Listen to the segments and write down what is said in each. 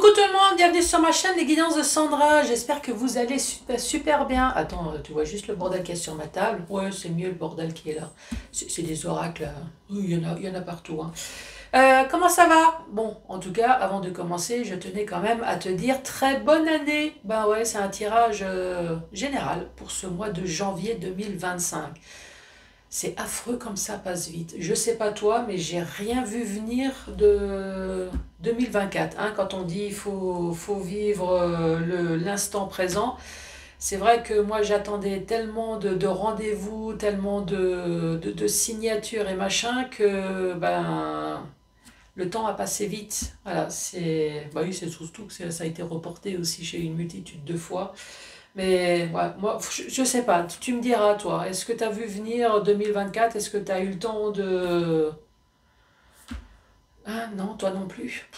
Coucou tout le monde, bienvenue sur ma chaîne Les Guidances de Sandra. J'espère que vous allez super bien. Attends, tu vois juste le bordel qu'il y a sur ma table? Ouais, c'est mieux le bordel qui est là. C'est des oracles. Oui, il y en a partout, hein. Comment ça va? Bon, en tout cas, avant de commencer, je tenais quand même à te dire très bonne année. Ben ouais, c'est un tirage général pour ce mois de janvier 2025. C'est affreux comme ça passe vite. Je sais pas toi, mais j'ai rien vu venir de 2024. Hein, quand on dit faut vivre l'instant présent, c'est vrai que moi j'attendais tellement de rendez-vous, tellement de signatures et machin que ben le temps a passé vite. Voilà, c'est bah oui, c'est surtout que ça a été reporté aussi chez une multitude de fois. Mais ouais, moi, je sais pas, tu me diras, toi, est-ce que tu as vu venir 2024? Est-ce que tu as eu le temps de... Ah non, toi non plus.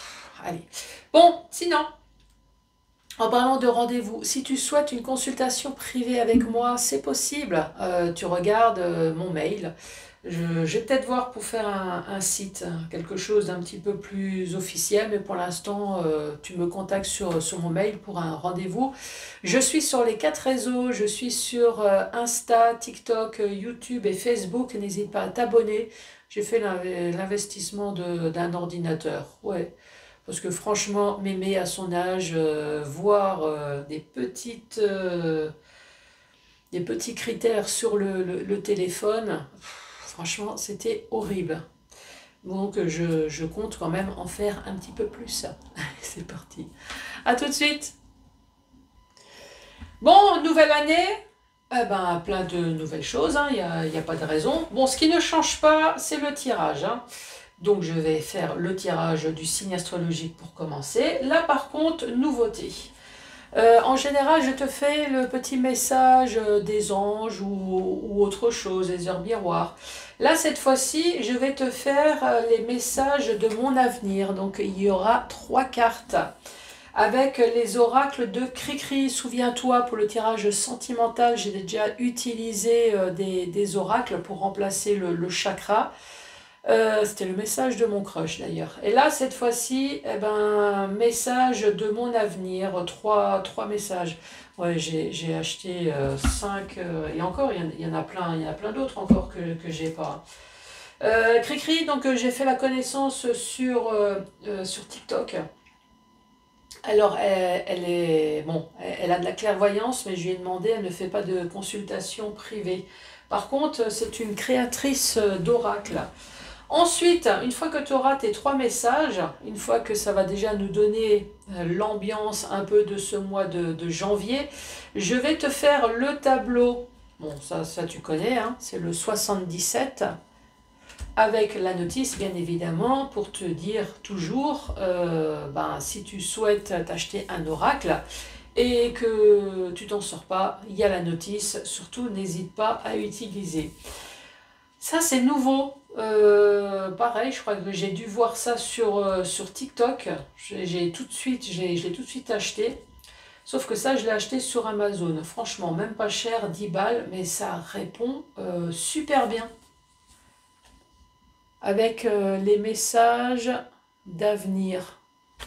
Allez. Bon, sinon, en parlant de rendez-vous, si tu souhaites une consultation privée avec moi, c'est possible. Tu regardes mon mail. Je vais peut-être voir pour faire un site, quelque chose d'un petit peu plus officiel, mais pour l'instant, tu me contactes sur mon mail pour un rendez-vous. Je suis sur les 4 réseaux, je suis sur Insta, TikTok, YouTube et Facebook. N'hésite pas à t'abonner. J'ai fait l'investissement d'un ordinateur. Ouais. Parce que franchement, mémé à son âge, voir des petits critères sur le téléphone, franchement, c'était horrible. Donc je compte quand même en faire un petit peu plus. Allez, c'est parti. À tout de suite. Bon, nouvelle année. Eh ben, plein de nouvelles choses, hein, y a pas de raison. Bon, ce qui ne change pas, c'est le tirage, hein. Donc je vais faire le tirage du signe astrologique pour commencer. Là par contre, nouveauté. En général, je te fais le petit message des anges ou autre chose, des heures miroirs. Là, cette fois-ci, je vais te faire les messages de mon avenir. Donc il y aura 3 cartes avec les oracles de Cricri. Souviens-toi, pour le tirage sentimental, j'ai déjà utilisé des oracles pour remplacer le chakra. C'était le message de mon crush d'ailleurs. Et là, cette fois-ci, eh ben, message de mon avenir, trois messages. Ouais, j'ai acheté 5, et encore, il y en a plein, il y en a plein d'autres encore que j'ai pas. Cricri, donc j'ai fait la connaissance sur TikTok. Alors, elle a de la clairvoyance, mais je lui ai demandé, elle ne fait pas de consultation privée. Par contre, c'est une créatrice d'oracle. Ensuite, une fois que tu auras tes 3 messages, une fois que ça va déjà nous donner l'ambiance un peu de ce mois de janvier, je vais te faire le tableau. Bon, ça tu connais, hein, c'est le 77, avec la notice bien évidemment pour te dire toujours, si tu souhaites t'acheter un oracle et que tu t'en sors pas, il y a la notice, surtout n'hésite pas à utiliser. Ça c'est nouveau. Pareil, je crois que j'ai dû voir ça sur TikTok. Je l'ai tout de suite acheté. Sauf que ça, je l'ai acheté sur Amazon. Franchement, même pas cher, 10 balles, mais ça répond super bien. Avec les messages d'avenir.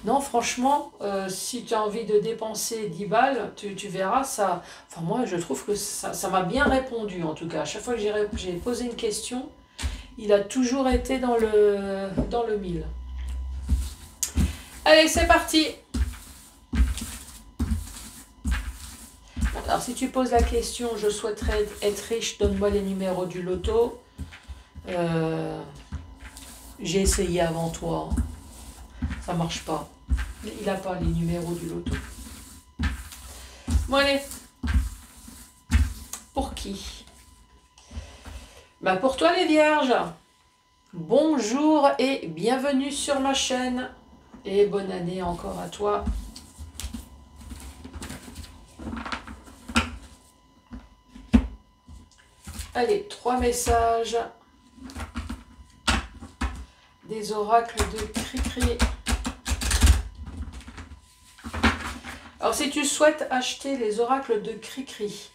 Non, franchement, si tu as envie de dépenser 10 balles, tu verras ça. Enfin, moi, je trouve que ça m'a bien répondu, en tout cas. À chaque fois que j'ai posé une question, il a toujours été dans le mille. Allez, c'est parti. Bon, alors, si tu poses la question, je souhaiterais être riche, donne-moi les numéros du loto. J'ai essayé avant toi. Ça marche pas. Il n'a pas les numéros du loto. Bon, allez. Pour qui? Bah, pour toi, les vierges. Bonjour et bienvenue sur ma chaîne. Et bonne année encore à toi. Allez, 3 messages des oracles de Cricri. Alors, si tu souhaites acheter les oracles de Cricri,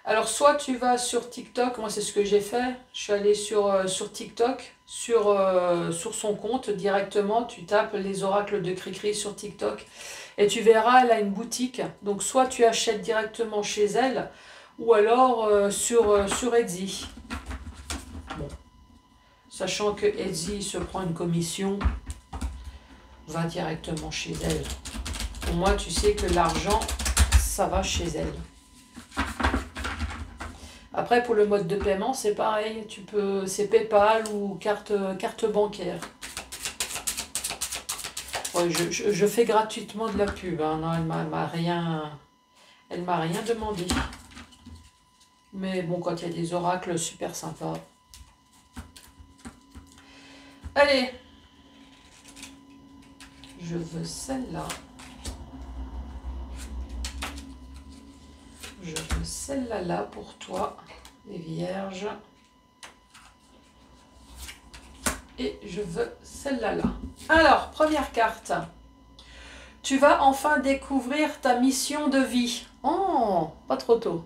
Alors, soit tu vas sur TikTok, moi c'est ce que j'ai fait, je suis allée sur TikTok, sur son compte directement, tu tapes les oracles de Cricri sur TikTok et tu verras, elle a une boutique, donc soit tu achètes directement chez elle ou alors sur Etsy. Bon, sachant que Etsy se prend une commission, va directement chez elle. Pour moi, tu sais que l'argent, ça va chez elle. Après, pour le mode de paiement, c'est pareil. C'est PayPal ou carte bancaire. Ouais, je fais gratuitement de la pub. Hein. Non, elle m'a rien demandé. Mais bon, quand il y a des oracles, super sympa. Allez. Je veux celle-là. Je veux celle-là là pour toi, les vierges. Et je veux celle-là là. Alors, première carte. Tu vas enfin découvrir ta mission de vie. Oh, pas trop tôt.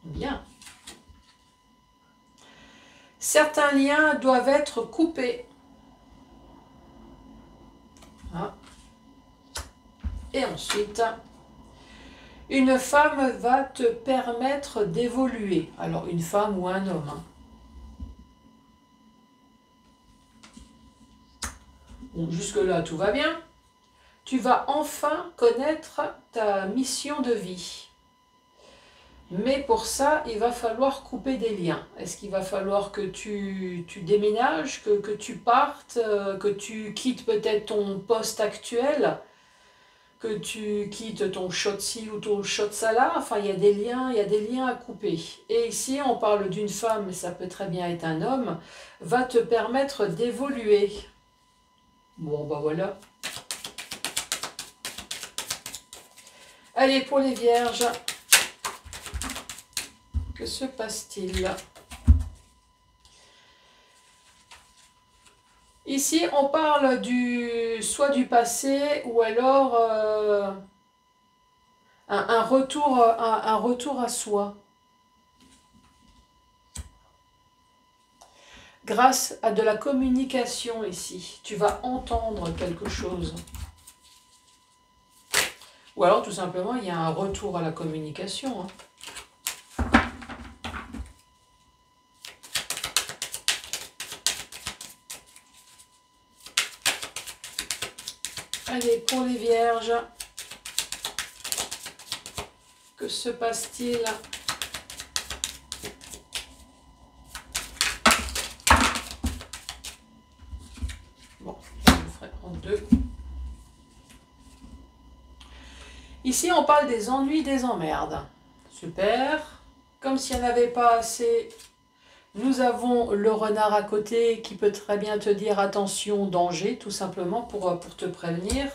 Bien. Certains liens doivent être coupés. Ah. Et ensuite, une femme va te permettre d'évoluer. Alors, une femme ou un homme. Hein. Bon, jusque-là, tout va bien. Tu vas enfin connaître ta mission de vie. Mais pour ça, il va falloir couper des liens. Est-ce qu'il va falloir que tu déménages, que tu partes, que tu quittes peut-être ton poste actuel, que tu quittes ton shotzi ou ton shotsala? Enfin, il y a des liens à couper. Et ici, on parle d'une femme, mais ça peut très bien être un homme, va te permettre d'évoluer. Bon, bah voilà. Allez, pour les vierges, que se passe-t-il? Ici, on parle soit du passé ou alors un retour à soi. Grâce à de la communication ici, tu vas entendre quelque chose. Ou alors, tout simplement, il y a un retour à la communication. Hein. Allez, pour les vierges, que se passe-t-il? Bon, je le ferai en deux. Ici, on parle des ennuis, des emmerdes. Super. Comme s'il n'y en avait pas assez, nous avons le renard à côté qui peut très bien te dire attention, danger, tout simplement pour te prévenir.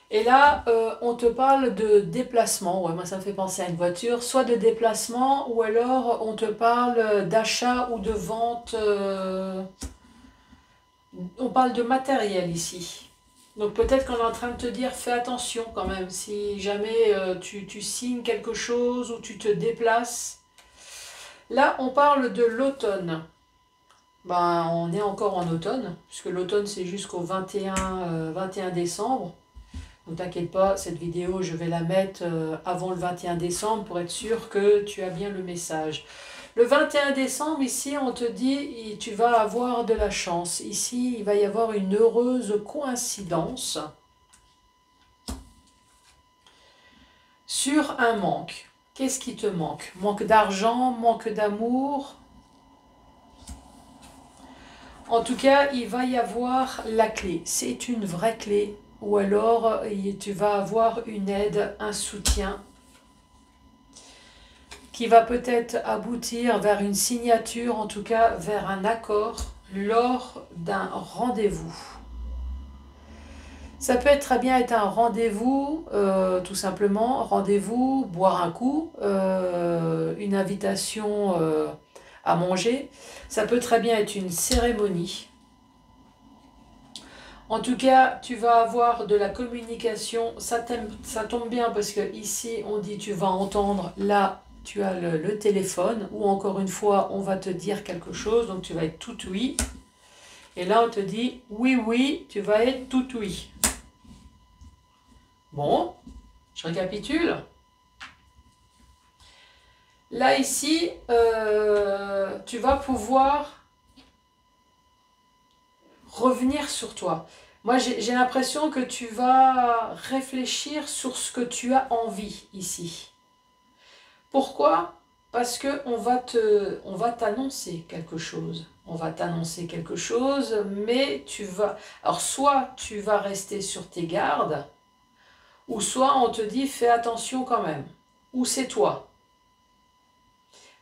Et là, on te parle de déplacement. Ouais, moi, ça me fait penser à une voiture. Soit de déplacement, ou alors on te parle d'achat ou de vente. On parle de matériel ici. Donc peut-être qu'on est en train de te dire, fais attention quand même. Si jamais tu signes quelque chose ou tu te déplaces. Là, on parle de l'automne. Ben, on est encore en automne, puisque l'automne, c'est jusqu'au 21 décembre. Ne t'inquiète pas, cette vidéo, je vais la mettre avant le 21 décembre pour être sûr que tu as bien le message. Le 21 décembre, ici, on te dit, tu vas avoir de la chance. Ici, il va y avoir une heureuse coïncidence sur un manque. Qu'est-ce qui te manque? Manque d'argent, manque d'amour? En tout cas, il va y avoir la clé. C'est une vraie clé. Ou alors, tu vas avoir une aide, un soutien qui va peut-être aboutir vers une signature, en tout cas vers un accord lors d'un rendez-vous. Ça peut très bien être un rendez-vous, tout simplement, rendez-vous, boire un coup, une invitation à manger. Ça peut très bien être une cérémonie. En tout cas, tu vas avoir de la communication. Ça tombe bien parce que ici, on dit tu vas entendre. Là, tu as le téléphone. Ou encore une fois, on va te dire quelque chose. Donc, tu vas être tout oui. Et là, on te dit oui, oui, tu vas être tout oui. Bon, je récapitule. Là, ici, tu vas pouvoir revenir sur toi. Moi, j'ai l'impression que tu vas réfléchir sur ce que tu as envie ici. Pourquoi? Parce qu'on va t'annoncer quelque chose. On va t'annoncer quelque chose, mais tu vas... Alors, soit tu vas rester sur tes gardes, ou soit on te dit fais attention quand même. Ou c'est toi.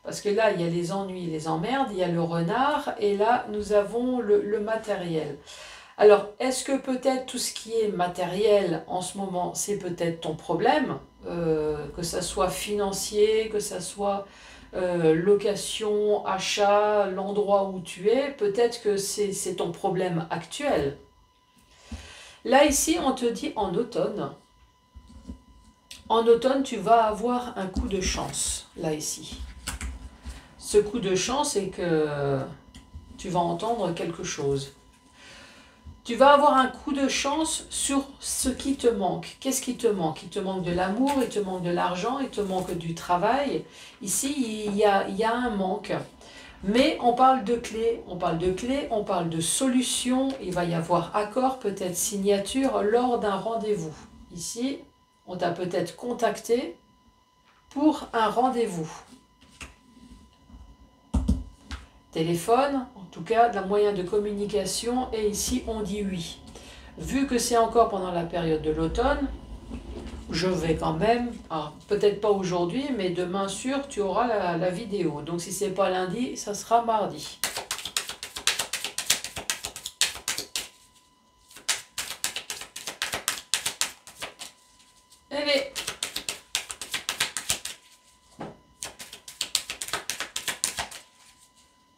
Parce que là, il y a les ennuis, les emmerdes, il y a le renard, et là, nous avons le matériel. Alors, est-ce que peut-être tout ce qui est matériel en ce moment, c'est peut-être ton problème, que ça soit financier, que ça soit location, achat, l'endroit où tu es, peut-être que c'est ton problème actuel. Là, ici, on te dit en automne. En automne, tu vas avoir un coup de chance, là, ici. Ce coup de chance, c'est que tu vas entendre quelque chose. Tu vas avoir un coup de chance sur ce qui te manque. Qu'est-ce qui te manque? Il te manque de l'amour, il te manque de l'argent, il te manque du travail. Ici, il y a un manque. Mais on parle de clés, on parle de clés, on parle de solutions. Il va y avoir accord, peut-être signature lors d'un rendez-vous. Ici, on t'a peut-être contacté pour un rendez-vous. Téléphone, en tout cas, d'un moyen de communication, et ici on dit oui. Vu que c'est encore pendant la période de l'automne, je vais quand même, peut-être pas aujourd'hui, mais demain sûr, tu auras la vidéo. Donc si c'est pas lundi, ça sera mardi. Allez.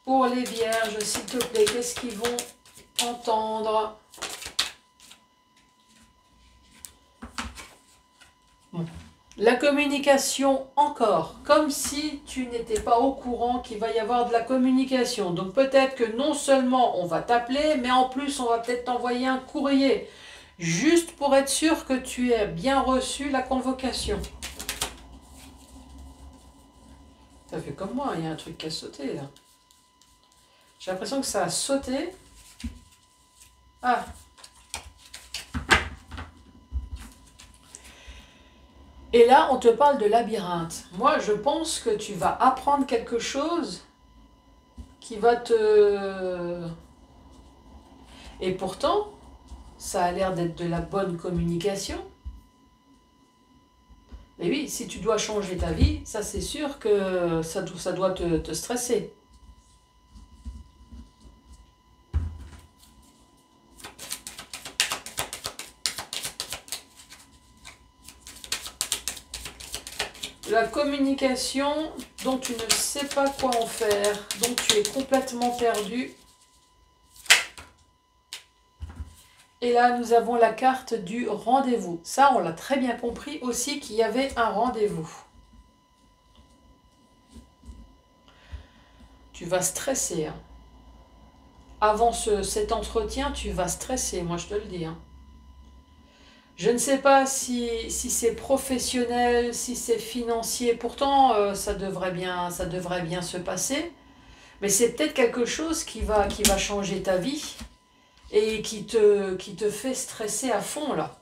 Pour les vierges, s'il te plaît, qu'est-ce qu'ils vont entendre? Bon. La communication encore, comme si tu n'étais pas au courant qu'il va y avoir de la communication. Donc peut-être que non seulement on va t'appeler, mais en plus on va peut-être t'envoyer un courrier, juste pour être sûr que tu aies bien reçu la convocation. Ça fait comme moi, il y a un truc qui a sauté là. J'ai l'impression que ça a sauté. Ah! Et là, on te parle de labyrinthe. Moi, je pense que tu vas apprendre quelque chose qui va te... Et pourtant, ça a l'air d'être de la bonne communication. Mais oui, si tu dois changer ta vie, ça c'est sûr que ça doit te stresser. La communication dont tu ne sais pas quoi en faire, donc tu es complètement perdu. Et là, nous avons la carte du rendez-vous. Ça, on l'a très bien compris aussi qu'il y avait un rendez-vous. Tu vas stresser. Hein. Avant cet entretien, tu vas stresser, moi je te le dis. Hein. Je ne sais pas si c'est professionnel, si c'est financier. Pourtant, ça devrait bien se passer. Mais c'est peut-être quelque chose qui va changer ta vie et qui te fait stresser à fond, là.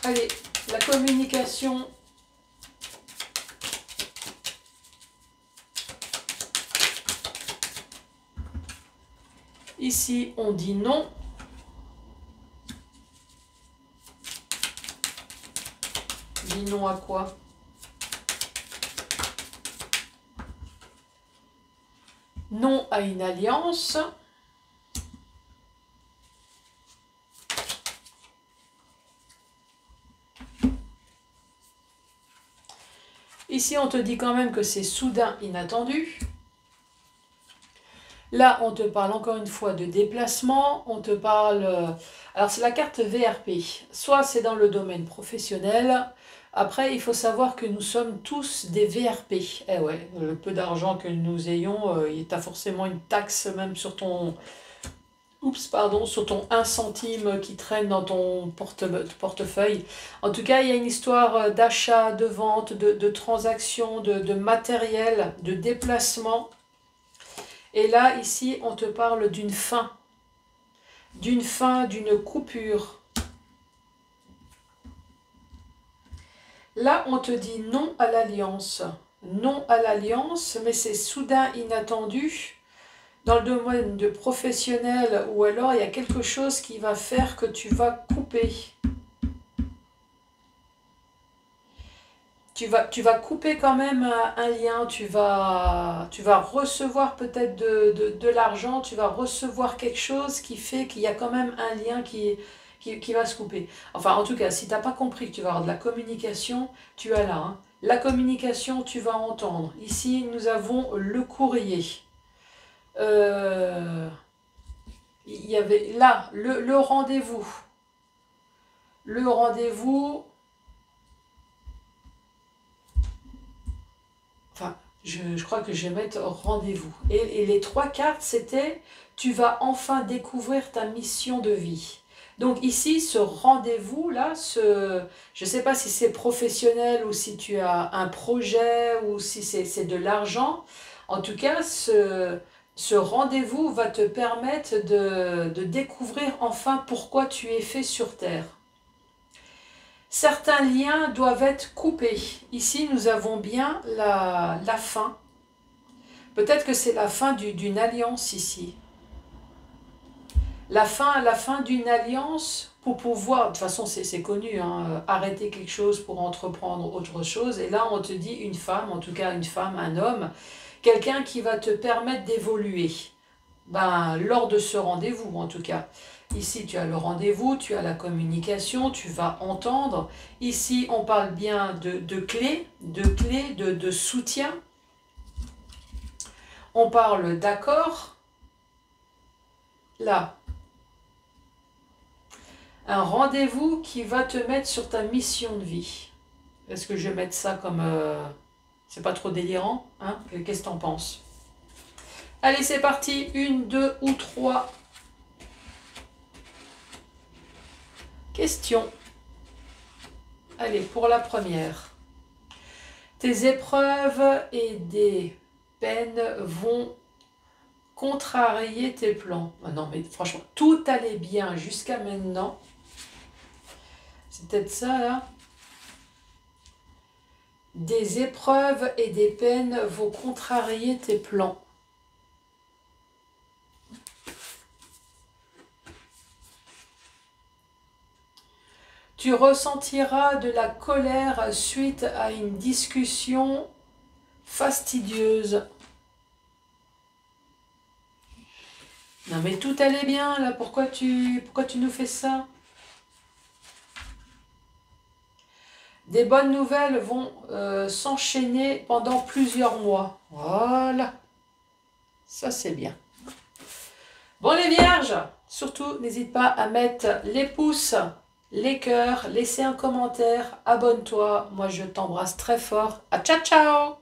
Allez, la communication... Ici, on dit non. Dis non à quoi? Non à une alliance. Ici, on te dit quand même que c'est soudain, inattendu. Là, on te parle encore une fois de déplacement, on te parle... alors, c'est la carte VRP. Soit c'est dans le domaine professionnel. Après, il faut savoir que nous sommes tous des VRP. Eh ouais, le peu d'argent que nous ayons, il y a forcément une taxe même sur ton... Oups, pardon, sur ton 1 centime qui traîne dans ton portefeuille. En tout cas, il y a une histoire d'achat, de vente, de transaction, de matériel, de déplacement. Et là, ici, on te parle d'une fin, d'une coupure. Là, on te dit non à l'alliance. Non à l'alliance, mais c'est soudain, inattendu. Dans le domaine de professionnel, ou alors il y a quelque chose qui va faire que tu vas couper. Tu vas couper quand même un lien, tu vas recevoir peut-être de l'argent, tu vas recevoir quelque chose qui fait qu'il y a quand même un lien qui va se couper. Enfin, en tout cas, si tu n'as pas compris que tu vas avoir de la communication, tu as là. Hein. La communication, tu vas entendre. Ici, nous avons le courrier. Il y avait là, le rendez-vous. Le rendez-vous... Enfin, je crois que je vais mettre rendez-vous. Et les 3 cartes, c'était tu vas enfin découvrir ta mission de vie. Donc ici, ce rendez-vous-là, je ne sais pas si c'est professionnel ou si tu as un projet ou si c'est de l'argent. En tout cas, ce rendez-vous va te permettre de découvrir enfin pourquoi tu es fait sur Terre. Certains liens doivent être coupés. Ici, nous avons bien la fin. Peut-être que c'est la fin d'une alliance ici. La fin d'une alliance pour pouvoir, de toute façon c'est connu, hein, arrêter quelque chose pour entreprendre autre chose. Et là, on te dit une femme, en tout cas une femme, un homme, quelqu'un qui va te permettre d'évoluer. Ben, lors de ce rendez-vous, en tout cas. Ici, tu as le rendez-vous, tu as la communication, tu vas entendre. Ici, on parle bien de clés, de soutien. On parle d'accord. Là, un rendez-vous qui va te mettre sur ta mission de vie. Est-ce que je vais mettre ça comme... c'est pas trop délirant, hein? Qu'est-ce que t'en penses? Allez, c'est parti. 1, 2 ou 3 questions. Allez, pour la première. Tes épreuves et des peines vont contrarier tes plans. Ah non, mais franchement, tout allait bien jusqu'à maintenant. C'est peut-être ça, là. Des épreuves et des peines vont contrarier tes plans. Tu ressentiras de la colère suite à une discussion fastidieuse. Non mais tout allait bien là, pourquoi tu nous fais ça? Des bonnes nouvelles vont s'enchaîner pendant plusieurs mois. Voilà, ça c'est bien. Bon les vierges, surtout n'hésite pas à mettre les pouces, les cœurs, laisser un commentaire, abonne-toi. Moi je t'embrasse très fort. À ciao ciao!